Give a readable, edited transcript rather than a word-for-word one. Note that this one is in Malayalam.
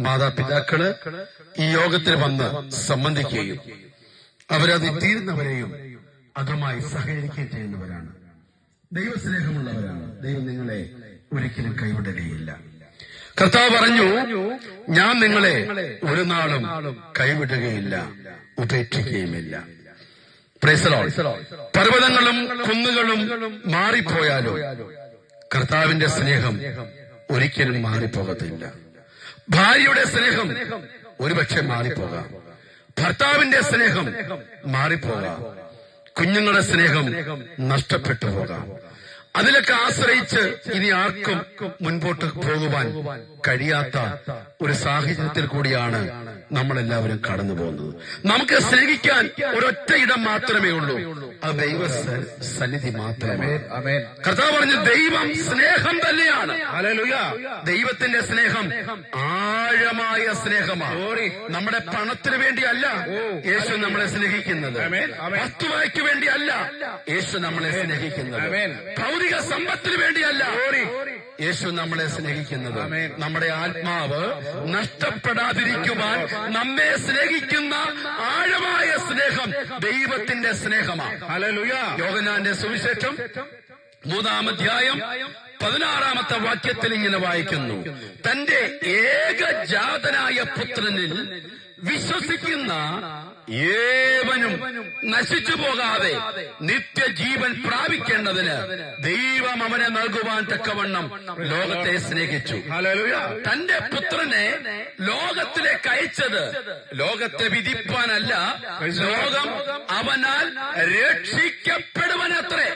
മാതാപിതാക്കള് ഈ യോഗത്തിൽ വന്ന് സംബന്ധിക്കുകയും അവരത് തീരുന്നവരെയും അതുമായി സഹകരിക്കുകയും ചെയ്യുന്നവരാണ്. ദൈവസ്നേഹമുള്ളവരാണ്. ദൈവം നിങ്ങളെ ഒരിക്കലും കൈവിടുകയില്ല. കർത്താവ് പറഞ്ഞു, ഞാൻ നിങ്ങളെ ഒരു നാളും കൈവിടുകയില്ല, ഉപേക്ഷിക്കുകയുമില്ല. Praise the Lord. പർവ്വതങ്ങളും കുന്നുകളും മാറിപ്പോയാലും കർത്താവിന്റെ സ്നേഹം ഒരിക്കലും മാറിപ്പോകത്തില്ല. ഭാര്യയുടെ സ്നേഹം ഒരുപക്ഷെ മാറിപ്പോകാം, ഭർത്താവിന്റെ സ്നേഹം മാറിപ്പോകാം, കുഞ്ഞുങ്ങളുടെ സ്നേഹം നഷ്ടപ്പെട്ടു പോകാം. അതിലൊക്കെ ആശ്രയിച്ച് ഇനി ആർക്കും മുൻപോട്ട് പോകുവാൻ കഴിയാത്ത ഒരു സാഹചര്യത്തിൽ കൂടിയാണ് നമ്മളെല്ലാവരും കടന്നു പോകുന്നത്. നമുക്ക് സ്നേഹിക്കാൻ ഒരൊറ്റ ഇടം മാത്രമേ ഉള്ളൂ, അത് ദൈവ സന്നിധി മാത്രമേ. കർത്താവ് പറഞ്ഞു, ദൈവം സ്നേഹം തന്നെയാണ്. ദൈവത്തിന്റെ സ്നേഹം ആഴമായ സ്നേഹമാണ്. നമ്മുടെ പണത്തിന് വേണ്ടിയല്ല യേശു നമ്മളെ സ്നേഹിക്കുന്നത്, വസ്തുവയ്ക്ക് വേണ്ടിയല്ല യേശു നമ്മളെ സ്നേഹിക്കുന്നത്, ഭൗതിക സമ്പത്തിന് വേണ്ടിയല്ല യേശു നമ്മളെ സ്നേഹിക്കുന്നത്. നമ്മുടെ ആത്മാവ് നഷ്ടപ്പെടാതിരിക്കുവാൻ നമ്മെ സ്നേഹിക്കുന്ന ആഴമായ സ്നേഹം ദൈവത്തിന്റെ സ്നേഹമാണ്. യോഹന്നാന്റെ സുവിശേഷം 3-ാം അധ്യായം 16-ാമത്തെ വാക്യത്തിൽ ഇങ്ങനെ വായിക്കുന്നു, തന്റെ ഏകജാതനായ പുത്രനിൽ വിശ്വസിക്കുന്ന ഏവനും നശിച്ചു പോകാതെ നിത്യജീവൻ പ്രാപിക്കേണ്ടതിന് ദൈവം അവനെ നൽകുവാൻ തക്കവണ്ണം ലോകത്തെ സ്നേഹിച്ചു. തന്റെ പുത്രനെ ലോകത്തിലേക്ക് അയച്ചത് ലോകത്തെ വിധിപ്പാനല്ല, ലോകം അവനാൽ രക്ഷിക്കപ്പെടുവാനത്രേ.